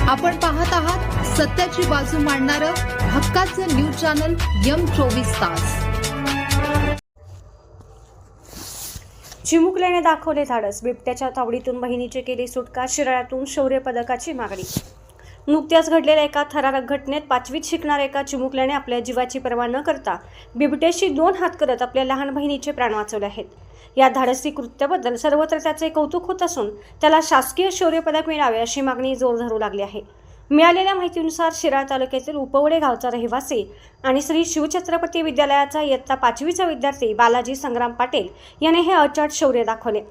आपण पाहत आहात सत्याची बाजू मांडणारं हक्काचं न्यूज चॅनल M24 तास। चिमुकल्याने दाखवले धाडस, बिबट्याच्या तावडीतून बहिणीची केली सुटका, शिराळ्यातून शौर्य पदकाची मागणी। नुकत्याच घडलेल्या एका थरारक घटनेत 5वीत शिकणाऱ्या एका चिमुकल्याने आपल्या जीवाची पर्वा न करता बिबट्याशी 2 हात करत आपल्या लहान बहिणीचे प्राण वाचवले आहेत। या धाडसी कृत्याबद्दल सर्वत्र त्याचे कौतुक होत असून त्याला शासकीय शौर्य पदक मिळावे अशी मागणी जोर धरू लागली आहे। मिळालेल्या माहितीनुसार शिराळ तालुक्यातील उपवडे गावचा रहिवासी आणि श्री शिवछत्रपती विद्यालयाचा इयत्ता 5वीचा विद्यार्थी बालाजी संग्राम पाटील याने हे अचाट शौर्य दाखवले।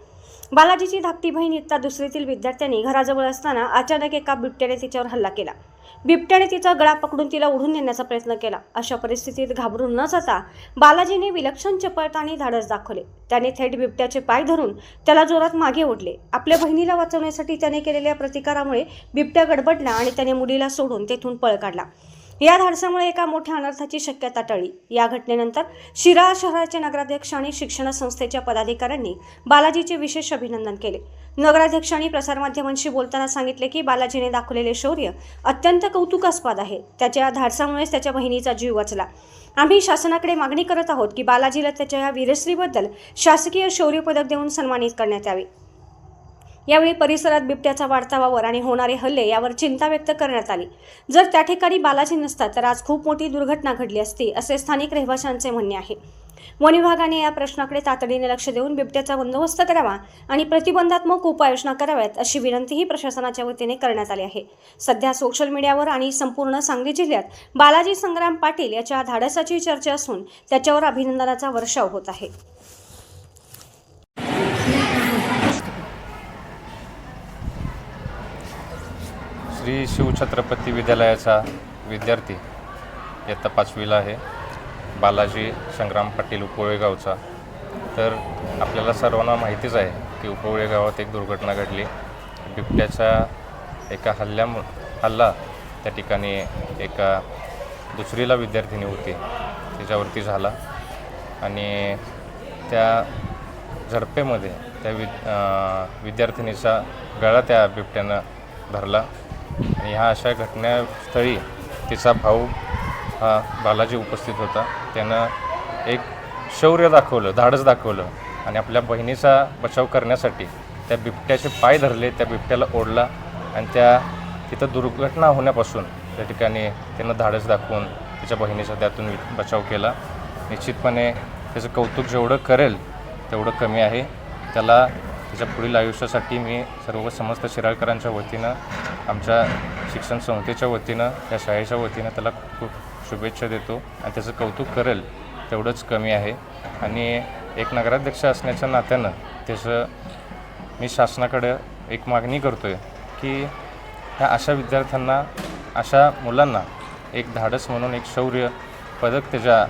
बालाजीची धाकटी बहीण इयत्ता 2रीतील विद्यार्थ्यांनी घराजवळ असताना अचानक एका बिबट्याने तिच्यावर हल्ला केला। बिबट्याने तिचा गळा पकडून तिला ओढून नेण्याचा प्रयत्न केला। अशा परिस्थितीत घाबरून न जाता बालाजीने विलक्षण चपळता आणि धाडस दाखवले। त्याने थेट बिबट्याचे पाय धरून त्याला जोरात मागे ओढले। आपल्या बहिणीला वाचवण्यासाठी त्याने केलेल्या प्रतिकारामुळे बिबट्या गडबडला आणि त्याने मुलीला सोडून तेथून पळ काढला। या धाडसामुळे एका मोठ्या अनर्थाची शक्यता टळली। या घटनेनंतर शिराळा शहराचे नगराध्यक्ष आणि शिक्षण संस्थेच्या पदाधिकाऱ्यांनी बालाजीचे विशेष अभिनंदन केले। नगराध्यक्षांनी प्रसारमाध्यमांशी बोलताना सांगितले की बालाजीने दाखवलेले शौर्य अत्यंत कौतुकास्पद आहे। त्याच्या धाडसामुळेच त्याच्या बहिणीचा जीव वाचला। आम्ही शासनाकडे मागणी करत आहोत की बालाजीला त्याच्या या वीरश्रीबद्दल शासकीय शौर्य पदक देऊन सन्मानित करण्यात यावे। यावेळी परिसरात बिबट्याचा वाढता वावर आणि होणारे हल्ले यावर चिंता व्यक्त करण्यात आली। जर त्या ठिकाणी बालाजी नसता तर आज खूप मोठी दुर्घटना घडली असती असे स्थानिक रहिवाशांचे म्हणणे आहे। वन विभागाने या प्रश्नाकडे तातडीने लक्ष देऊन बिबट्याचा बंदोबस्त करावा आणि प्रतिबंधात्मक उपाययोजना कराव्यात अशी विनंतीही प्रशासनाच्या वतीने करण्यात आली आहे। सध्या सोशल मीडियावर आणि संपूर्ण सांगली जिल्ह्यात बालाजी संग्राम पाटील याच्या धाडसाची चर्चा असून त्याच्यावर अभिनंदनाचा वर्षाव होत आहे। श्री शिवछत्रपती विद्यालयाचा विद्यार्थी इयत्ता 5वीला आहे, बालाजी संग्राम पाटील उपवळे गावचा। तर आपल्याला सर्वांना माहितीच आहे की उपवळे गावात एक दुर्घटना घडली। बिबट्याचा एका हल्ला त्या ठिकाणी एका 2रीला विद्यार्थिनी होती तिच्यावरती झाला आणि त्या झडपेमध्ये त्या विद्यार्थिनीचा गळा त्या बिबट्यानं धरला आणि ह्या अशा घटनास्थळी तिचा भाऊ हा बालाजी उपस्थित होता। त्यानं एक शौर्य दाखवलं, धाडस दाखवलं आणि आपल्या बहिणीचा बचाव करण्यासाठी त्या बिबट्याचे पाय धरले, त्या बिबट्याला ओढला आणि तिथं दुर्घटना होण्यापासून त्या ठिकाणी त्यानं धाडस दाखवून तिच्या बहिणीचा त्यातून बचाव केला। निश्चितपणे त्याचं कौतुक जेवढं करेल तेवढं कमी आहे। त्याला त्याच्या पुढील आयुष्यासाठी मी सर्व समस्त शिराळकरांच्या वतीनं, आमच्या शिक्षण संस्थेच्या वतीनं, या शाळेच्या वतीनं त्याला खूप शुभेच्छा देतो आणि त्याचं कौतुक करेल तेवढंच कमी आहे। आणि एक नगराध्यक्ष असण्याच्या नात्यानं त्याचं मी शासनाकडे एक मागणी करतो आहे की ह्या अशा विद्यार्थ्यांना, अशा मुलांना एक धाडस म्हणून एक शौर्य पदक त्याच्या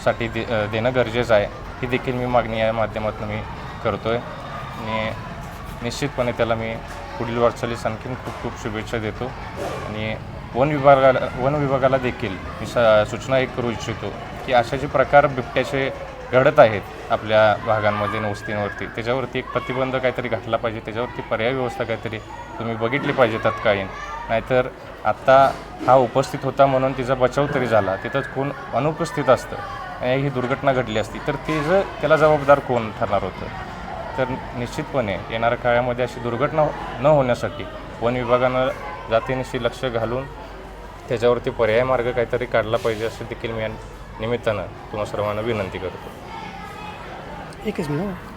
साठी देणं गरजेचं आहे। ही देखील मी मागणी या माध्यमातून मी करतो आहे आणि निश्चितपणे त्याला मी पुढील वाटचालीस आणखीन खूप खूप शुभेच्छा देतो। आणि वन विभागाला देखील मी सूचना एक करू इच्छितो की असे जे प्रकार बिबट्याचे घडत आहेत आपल्या भागांमध्ये, वस्तींवरती, त्याच्यावरती एक प्रतिबंध काहीतरी घातला पाहिजे। त्याच्यावरती पर्याय व्यवस्था काहीतरी तुम्ही बघितली पाहिजे तत्कालीन। नाहीतर आत्ता हा उपस्थित होता म्हणून तिचा बचाव तरी झाला, तिथंच कोण अनुपस्थित असतं आणि ही दुर्घटना घडली असती तर त्याला जबाबदार कोण ठरणार होतं। तर निश्चितपणे येणाऱ्या काळामध्ये अशी दुर्घटना न होण्यासाठी वन विभागानं जातीनिशी लक्ष घालून त्याच्यावरती पर्याय मार्ग काहीतरी काढला पाहिजे असे देखील मी या निमित्तानं तुम्हा सर्वांना विनंती करतो। एकच मिनिट।